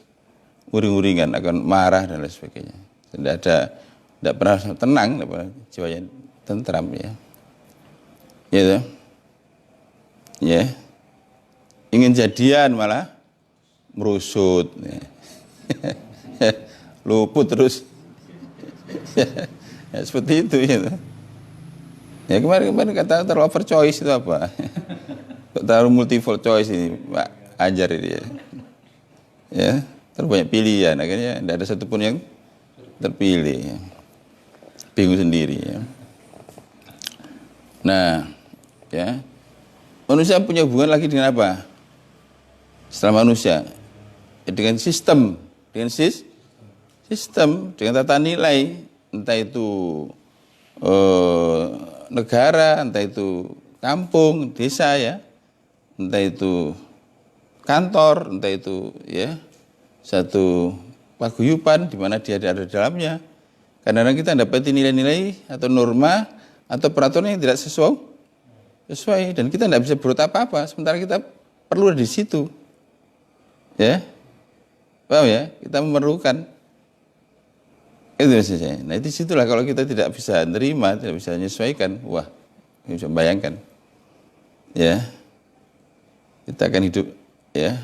uring-uringan, akan marah dan lain sebagainya. Tidak pernah tenang, tidak pernah jiwanya tentram, ya. Gitu. Ya. Ingin jadian malah merusut. Ya. Luput terus. Ya, seperti itu, ya. Ya, kemarin kata terlalu overchoice itu apa? Terlalu multiple choice ini Pak Ajar ini, ya. Ya, terlalu banyak pilihan, akhirnya tidak ada satupun yang terpilih, ya. Bingung sendiri, ya. Nah, ya, manusia punya hubungan lagi dengan apa? Setelah manusia, ya, dengan sistem, dengan tata nilai, entah itu negara, entah itu kampung, desa, ya, entah itu kantor, entah itu ya satu paguyuban di mana dia ada di dalamnya. Kadang-kadang kita dapati nilai-nilai atau norma atau peraturan yang tidak sesuai dan kita tidak bisa berbuat apa-apa, sementara kita perlu ada di situ, ya, paham, ya, kita memerlukan. Itu maksudnya. Nah, di situlah kalau kita tidak bisa nerima, tidak bisa menyesuaikan, wah, bisa bayangkan, ya, kita akan hidup, ya,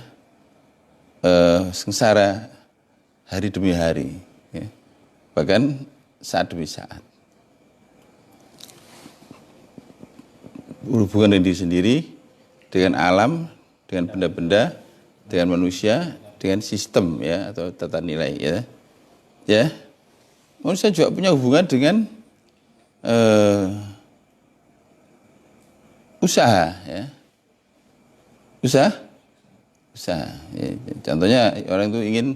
sengsara hari demi hari, ya, bahkan saat demi saat. Berhubungan dengan diri sendiri, dengan alam, dengan benda-benda, dengan manusia, dengan sistem, ya, atau tata nilai, ya, ya. Manusia juga punya hubungan dengan usaha, ya. Usaha. Ya. Contohnya orang itu ingin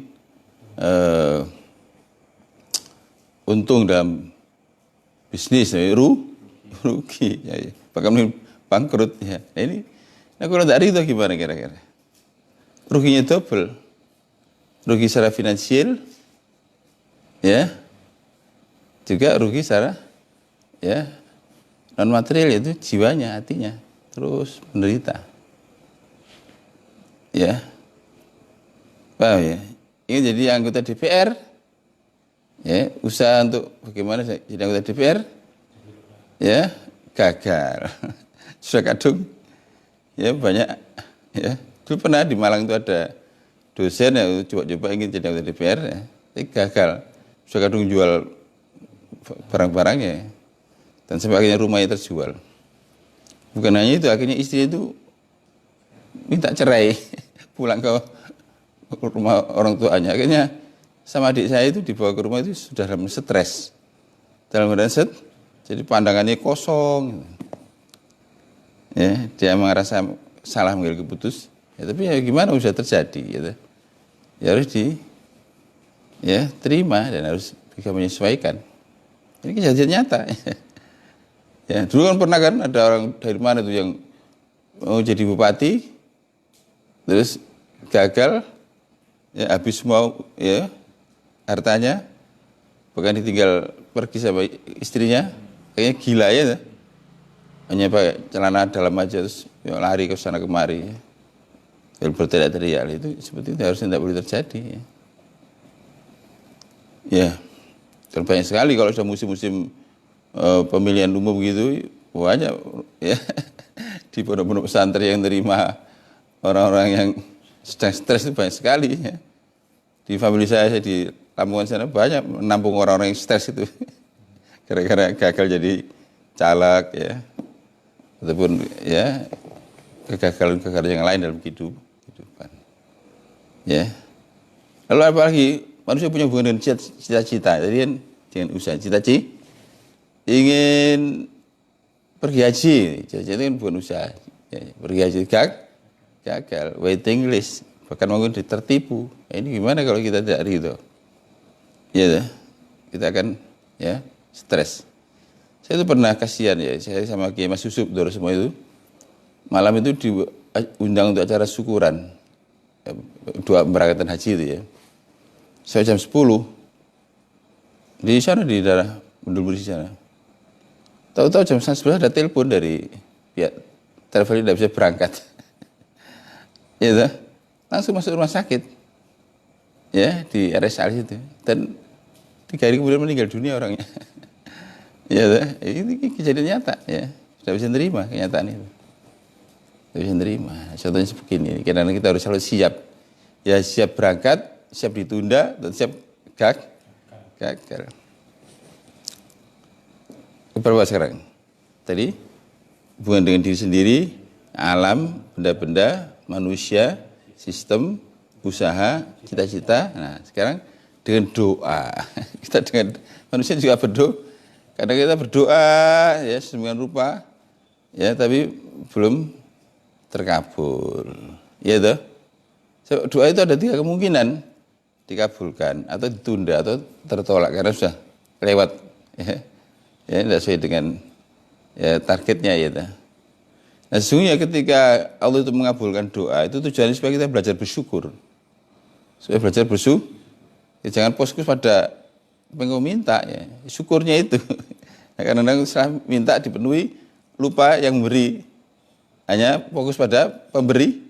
untung dalam bisnis, ya, rugi, ya, bahkan bangkrut, ya. Nah kalau dari itu gimana kira-kira? Ruginya double, rugi secara finansial, ya. Juga rugi secara ya non material, yaitu jiwanya, hatinya terus menderita, ya, paham, ya. Ini jadi anggota DPR, ya, usaha untuk bagaimana jadi anggota DPR, ya, gagal. Sudah kadung, ya, banyak, ya, dulu pernah di Malang itu ada dosen yang coba-coba ingin jadi anggota DPR, ya, tapi gagal. Sudah kadung jual barang-barangnya dan sampai akhirnya rumahnya terjual. Bukan hanya itu, akhirnya istri itu minta cerai, pulang ke rumah orang tuanya. Akhirnya sama adik saya itu dibawa ke rumah itu sudah dalam stres, dalam keadaan Jadi pandangannya kosong. Ya, dia merasa salah mengambil keputus. Ya, tapi ya gimana sudah terjadi gitu. Ya harus terima dan harus bisa menyesuaikan. Ini kejadian nyata. Ya, dulu kan pernah kan ada orang dari mana tuh yang mau jadi bupati, terus gagal, ya habis semua ya hartanya, bahkan ditinggal pergi sama istrinya, kayaknya gila ya, hanya pakai celana dalam aja terus ya, lari ke sana kemari, ya, berteriak-teriak itu seperti itu harusnya tidak boleh terjadi. Ya, dan banyak sekali kalau sudah musim-musim pemilihan umum begitu banyak ya di pondok-pondok pesantren yang terima orang-orang yang sedang stres itu banyak sekali ya. Di famili saya di Lamongan sana banyak menampung orang-orang yang stres itu gara-gara gagal jadi caleg ya ataupun ya kegagalan yang lain dalam kehidupan ya. Lalu apalagi manusia punya hubungan dengan cita-cita, jadi kan dengan usaha cita-cita ingin pergi haji, itu kan bukan usaha. Ya, pergi haji gagal, waiting list, bahkan mungkin tertipu. Ini gimana kalau kita tidak ridho? Ya, kita akan ya stres. Saya itu pernah kasihan ya, saya sama Kiai Mas Yusuf, saudara semua itu, malam itu diundang untuk acara syukuran, doa pemberangkatan haji itu ya. Saya jam 10 di sana di daerah Bendul di sana. Tahu-tahu jam 11 ada telepon dari pihak travel tidak bisa berangkat. Ya, langsung masuk rumah sakit. Ya, di RSAL itu. Dan 3 hari kemudian meninggal dunia orangnya. Ya, ini kejadian nyata ya. Tidak bisa nerima kenyataan itu. Tidak bisa nerima. Contohnya begini, karena kita harus selalu siap. Ya, siap berangkat, siap ditunda, dan siap gagal. Berapa sekarang? Tadi hubungan dengan diri sendiri, alam, benda-benda, manusia, sistem, usaha, cita-cita. Nah, sekarang dengan doa. Kita dengan manusia juga berdoa. Kadang kita berdoa ya sedemikian rupa ya tapi belum terkabul. Ya toh? Doa itu ada 3 kemungkinan, dikabulkan atau ditunda atau tertolak karena sudah lewat ya. Ya, tidak sesuai dengan ya, targetnya ya. Nah, sesungguhnya ketika Allah itu mengabulkan doa, itu tujuannya supaya kita belajar bersyukur. Supaya belajar bersyukur, ya, jangan fokus pada pengen minta ya, syukurnya itu. Nah, karena setelah minta dipenuhi, lupa yang memberi. Hanya fokus pada pemberian.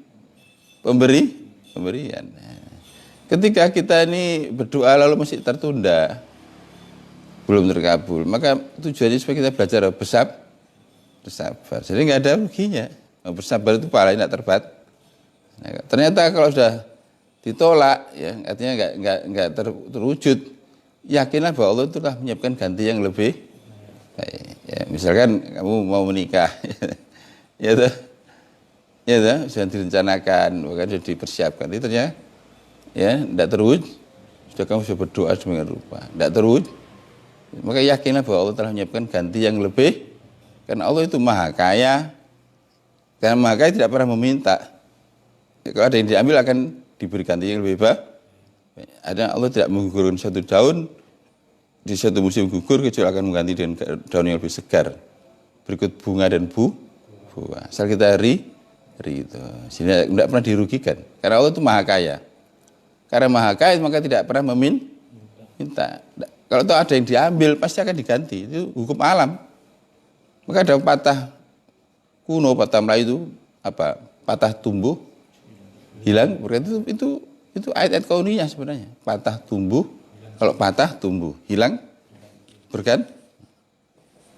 Nah, ketika kita ini berdoa lalu masih tertunda, belum terkabul, maka tujuannya supaya kita belajar bersabar. Jadi nggak ada ruginya. Bersabar itu pahalanya tidak terbatas. Nah, ternyata kalau sudah ditolak, ya artinya nggak terwujud, yakinlah bahwa Allah itu telah menyiapkan ganti yang lebih baik. Ya, misalkan kamu mau menikah, ya sudah direncanakan, bahkan sudah dipersiapkan. Itu ternyata ya tidak terwujud, sudah kamu sudah berdoa sedemikian rupa, tidak terwujud. Maka yakinlah bahwa Allah telah menyiapkan ganti yang lebih, karena Allah itu maha kaya, karena maha kaya tidak pernah meminta. Ya, kalau ada yang diambil akan diberi ganti yang lebih baik. Ada Allah tidak menggugurkan satu daun di satu musim gugur kecuali akan mengganti dengan daun yang lebih segar. Berikut bunga dan buah. Asal kita itu, sehingga tidak pernah dirugikan. Karena Allah itu maha kaya. Karena maha kaya maka tidak pernah meminta. Kalau tahu ada yang diambil, pasti akan diganti. Itu hukum alam. Maka ada patah kuno, patah Melayu itu apa? Patah tumbuh, hilang. Berarti itu ayat-ayat kauniyah sebenarnya. Patah tumbuh, kalau patah tumbuh, hilang, berganti.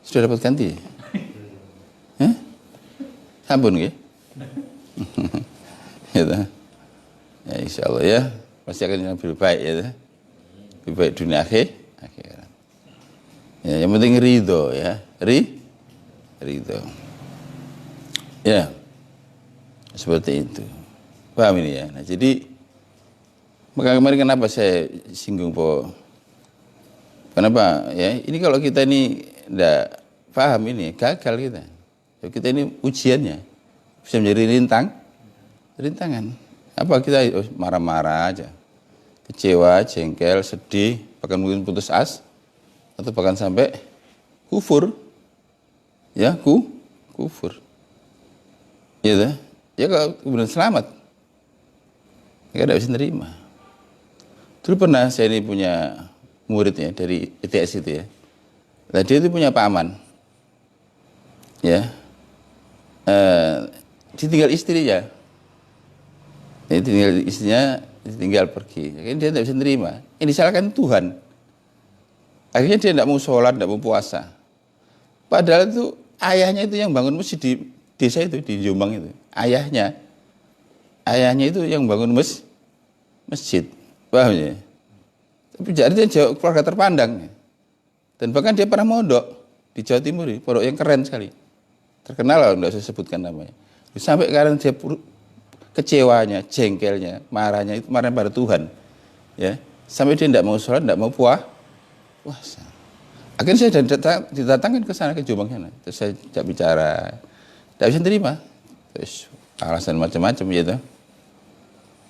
Sudah dapat ganti? Sampun ya? Gitu. Ya, insya Allah ya, pasti akan lebih baik ya. Lebih baik dunia akhirat. Ya, yang penting ridho ya, ridho. Ya, seperti itu. Paham ini ya. Nah, jadi maka kemarin kenapa saya singgung Kenapa ya? Ini kalau kita ini tidak paham ini, gagal kita. Kita ini ujiannya. Bisa menjadi rintangan. Apa kita marah-marah aja. Kecewa, jengkel, sedih, bahkan mungkin putus asa. Atau bahkan sampai kufur. Ya, kufur. Ya, ya kalau kemudian selamat. Mereka tidak bisa nerima. Dulu pernah saya ini punya muridnya dari ITS itu ya. Nah, dia itu punya paman. Ya. Ditinggal istrinya. Ditinggal istrinya, ditinggal pergi. Akhirnya dia tidak bisa nerima. Ini disalahkan Tuhan. Akhirnya dia tidak mau sholat, tidak mau puasa. Padahal itu ayahnya itu yang bangun masjid di desa itu, di Jombang itu. Ayahnya itu yang bangun masjid. Paham ya? Tapi jadi dia jauh keluarga terpandang. Dan bahkan dia pernah mondok di Jawa Timur, pondok yang keren sekali. Terkenal lah, tidak saya sebutkan namanya. Sampai karena dia kecewanya, jengkelnya, marahnya itu marah pada Tuhan. Ya, sampai dia tidak mau sholat, tidak mau puasa. Akhirnya saya didatangkan ke sana, ke Jombang sana. Terus saya tidak bicara, tidak bisa terima. Terus alasan macam-macam gitu.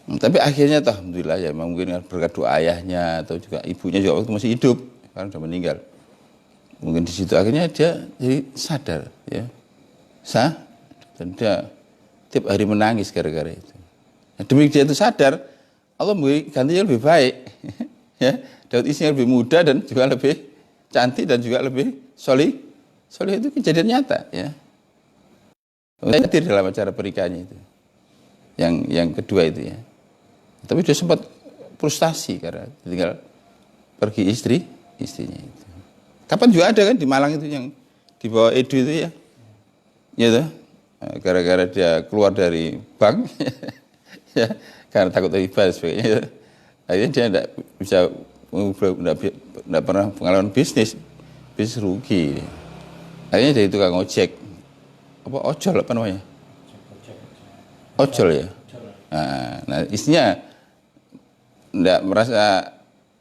Tapi akhirnya alhamdulillah ya, mungkin berkat doa ayahnya atau juga ibunya juga waktu masih hidup, karena sudah meninggal. Mungkin di situ akhirnya dia jadi sadar, ya, dan dia tiap hari menangis gara-gara itu. Nah, demi dia itu sadar, Allah memberi gantinya lebih baik, ya, dapat istrinya lebih muda dan juga lebih cantik dan juga lebih solih itu kejadian nyata, ya. Hadir dalam acara pernikahannya itu, yang kedua itu ya. Tapi dia sempat frustasi karena tinggal pergi istrinya itu. Kapan juga ada kan di Malang itu yang di bawah Edu itu ya, gitu. Gara-gara dia keluar dari bank, ya, karena takut riba dan sebagainya. Ya. Akhirnya dia tidak bisa, tidak pernah pengalaman bisnis rugi. Akhirnya dari tukang ojek, ojol apa namanya? Ojol ya. Nah istrinya tidak merasa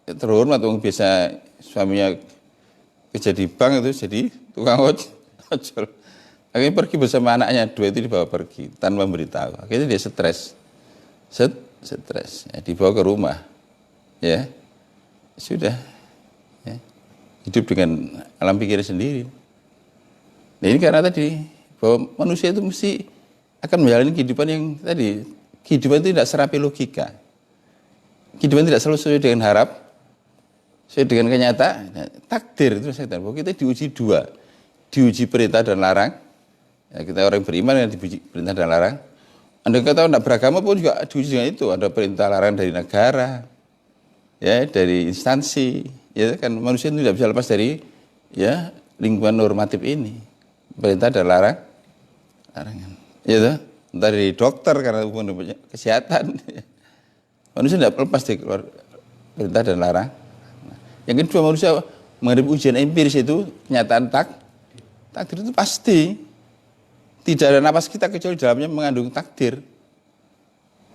terhormat, biasa suaminya kerja di bank itu jadi tukang ojol. Akhirnya pergi bersama anaknya, dua itu dibawa pergi tanpa memberitahu. Akhirnya dia stres, ya, dibawa ke rumah, ya sudah, ya, hidup dengan alam pikir sendiri. Nah ini karena tadi bahwa manusia itu mesti akan menjalani kehidupan yang tadi, kehidupan itu tidak serapi logika, kehidupan tidak selalu sesuai dengan sesuai dengan kenyataan. Nah, takdir itu saya katakan bahwa kita diuji dua, diuji perintah dan larang. Ya, kita orang beriman yang diuji perintah dan larang. Anda kata tidak beragama pun juga diuji dengan itu. Ada perintah larang dari negara, ya, dari instansi. Ya kan manusia itu tidak bisa lepas dari, ya, lingkungan normatif ini, perintah dan larangan. Ya, entah dari dokter karena hubungan kesehatan. Manusia tidak lepas dari keluar perintah dan larang. Yang kedua, manusia menghadapi ujian empiris itu, kenyataan takdir itu pasti. Tidak ada napas kita kecuali dalamnya mengandung takdir.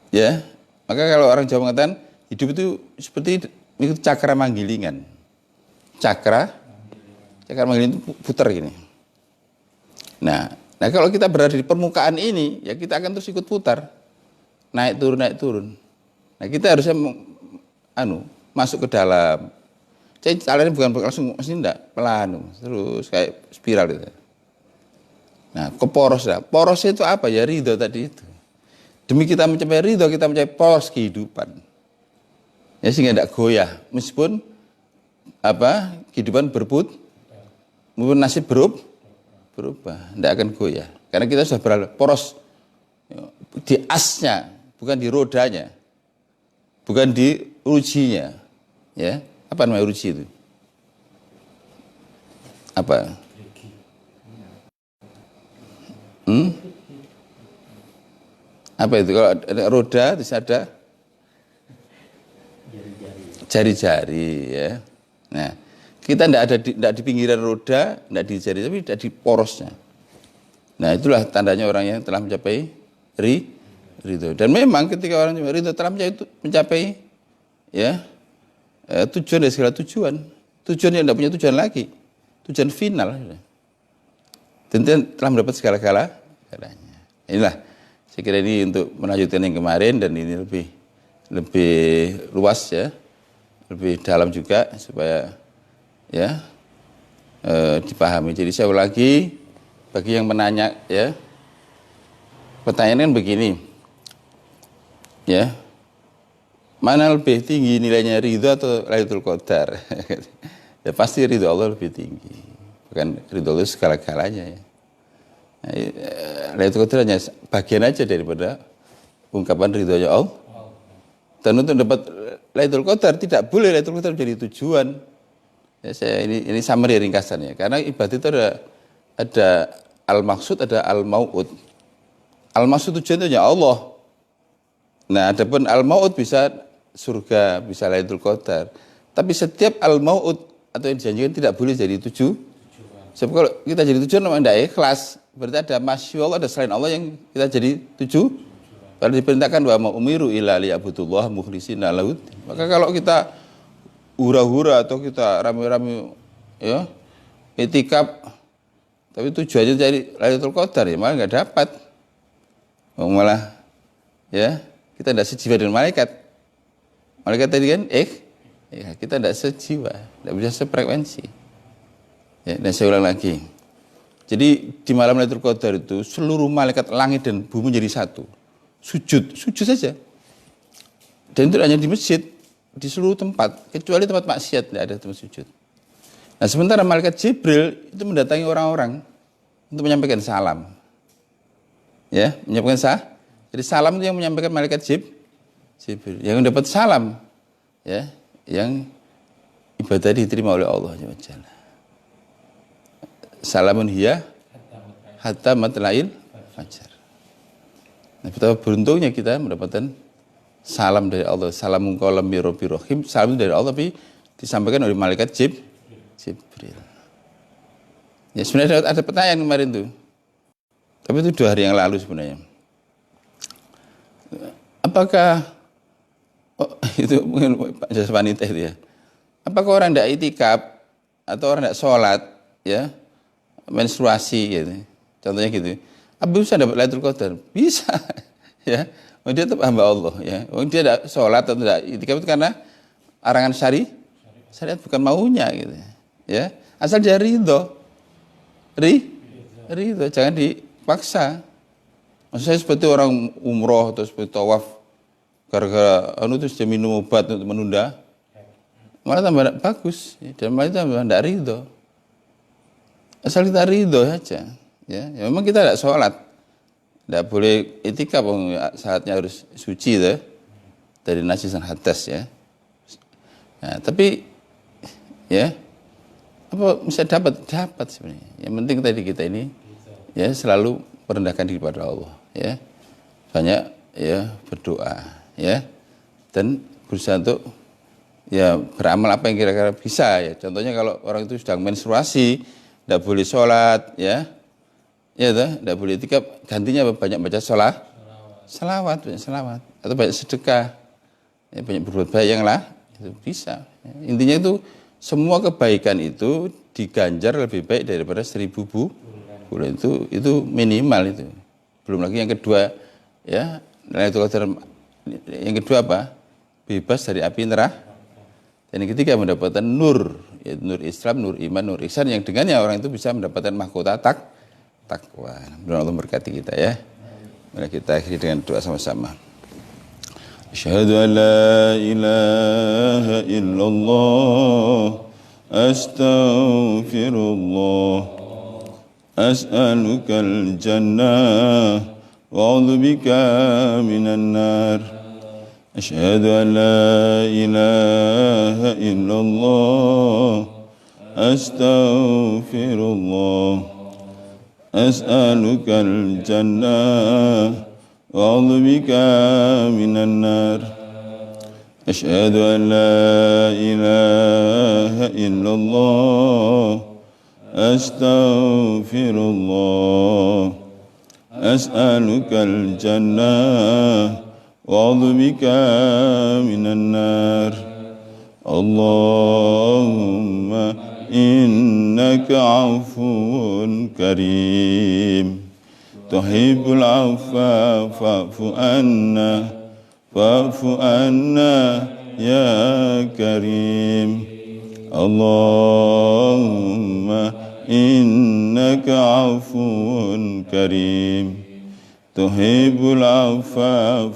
Ya, maka kalau orang Jawa mengatakan hidup itu seperti itu cakra manggilingan. Cakra manggilingan itu putar gini. Nah kalau kita berada di permukaan ini, ya kita akan terus ikut putar, naik turun. Nah kita harusnya masuk ke dalam. Jadi caranya bukan langsung, mesti enggak, pelan, terus kayak spiral gitu. Nah, ke poros lah. Porosnya itu apa? Ya ridho tadi itu. Demi kita mencapai ridho, kita mencapai poros kehidupan. Ya sehingga tidak goyah. Meskipun kehidupan meskipun nasib berubah, tidak akan goyah. Karena kita sudah berada poros di asnya, bukan di rodanya, bukan di ujinya. Ya, apa namanya uji itu? Apa? Apa itu? Kalau ada roda, terus ada jari-jari, ya. Nah, kita tidak di pinggiran roda, tidak di jari, tapi tidak di porosnya. Nah, itulah tandanya orang yang telah mencapai ridho. Dan memang ketika orang ridho telah mencapai ya tujuan dari segala tujuan yang tidak punya tujuan lagi, tujuan final. tentu telah mendapat segala-galanya. Inilah saya kira ini untuk melanjutkan yang kemarin, dan ini lebih luas ya, lebih dalam juga supaya ya dipahami. Jadi saya ulang lagi bagi yang menanya ya, pertanyaan kan begini ya, mana lebih tinggi nilainya ridho atau Lailatul Qadar? Ya pasti ridho Allah lebih tinggi, bukan ridho Allah segala-galanya ya. Lailatul Qadar hanya bagian aja daripada ungkapan ridhonya Allah. Dan untuk dapat Lailatul Qadar tidak boleh Lailatul Qadar menjadi tujuan. Ya, ini summary ringkasannya. Karena ibadah itu ada al-maksud, ada al-mau'ud. Al-maksud tujuan itu hanya Allah. Nah, adapun al-mau'ud bisa surga, bisa Lailatul Qadar. Tapi setiap al-mau'ud atau yang dijanjikan tidak boleh jadi tujuan. Sebab kalau kita jadi tujuan memang tidak ikhlas. Berarti ada masya Allah, ada selain Allah yang kita jadi tujuan. Kalau diperintahkan wa umiru ila liya'budullah mukhlishina lahud. Maka kalau kita hura-hura atau kita rame-rame ya itikaf tapi tujuannya cari Lailatul Qadar ya malah nggak dapat. Malah ya kita tidak sejiwa dengan malaikat. Malaikat tadi kan ya, kita tidak sejiwa, tidak bisa sefrekuensi. Ya, dan saya ulang lagi. Jadi di malam Lailatul Qadar itu seluruh malaikat langit dan bumi menjadi satu. Sujud saja. Dan itu hanya di masjid, di seluruh tempat, kecuali tempat maksiat tidak ada tempat sujud. Nah, sementara malaikat Jibril itu mendatangi orang-orang untuk menyampaikan salam. Ya, menyampaikan Jadi salam itu yang menyampaikan malaikat Jibril. Yang dapat salam ya, yang ibadah diterima oleh Allah Subhanahu. Salamun hiya hatta matla'il fajar. Nah, betapa beruntungnya kita mendapatkan salam dari Allah. Salamun qaulam mir rabbir rahim. Salam dari Allah tapi disampaikan oleh malaikat Jibril. Ya sebenarnya ada pertanyaan kemarin tuh. Tapi itu 2 hari yang lalu sebenarnya. Apakah itu mungkin Pak Jasa Wanita itu ya. Apakah orang tidak itikaf atau orang tidak sholat ya, menstruasi gitu. Contohnya gitu. Apa bisa dapat Lailatul Qadar? Bisa. Ya. Dia tetap hamba Allah ya. Dia tidak sholat atau tidak itikaf itu karena arangan syariat bukan maunya gitu. Ya. Asal dia ridho. Ridho, jangan dipaksa. Maksud saya seperti orang umroh atau seperti tawaf gara-gara terus dia minum obat untuk menunda. Malah tambah bagus dan malah tambah tidak ridho. Asal kita ridho saja. Ya, memang kita tidak sholat, tidak boleh itikaf, saatnya harus suci deh, dari najis dan hadas ya. Nah, tapi ya apa bisa dapat sebenarnya. Yang penting tadi kita ini ya selalu merendahkan diri pada Allah ya, banyak ya berdoa ya, dan berusaha untuk ya beramal apa yang kira-kira bisa ya. Contohnya kalau orang itu sedang menstruasi, tidak boleh sholat ya. Ya toh, tidak boleh itikaf, gantinya banyak baca selawat atau banyak sedekah, ya, banyak berbuat baik yang lah, itu bisa. Ya. Intinya itu semua kebaikan itu diganjar lebih baik daripada 1000 bulan itu minimal itu. Belum lagi yang kedua ya, yang kedua apa? Bebas dari api neraka. Dan yang ketiga mendapatkan nur, yaitu nur Islam, nur iman, nur ihsan yang dengannya orang itu bisa mendapatkan mahkota takwa. Mudah-mudahan Allah berkati kita ya. Mari kita akhiri dengan doa sama-sama. Asyhadu an la ilaha illallah, astaghfirullah, as'alukal jannah, wa a'udzubika minan nar. Asyhadu an la ilaha illallah, astaghfirullah, as'alukal jannah wa a'udzubika minan nar. Asyhadu an la ilaha illallah, astaghfirullah, as'alukal jannah wa a'udzubika minan nar. Allahumma inna إنك عفو كريم تحب العفو فاعف عنا يا كريم اللهم إنك عفو كريم تحب العفو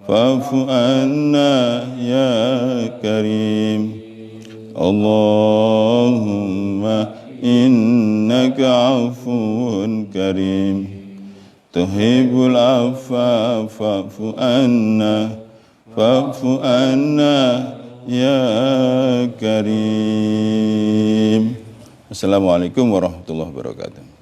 فاعف عنا يا كريم اللهم إنك عفو كريم تحب العفو فاعف عنا يا كريم. Assalamualaikum warahmatullahi wabarakatuh.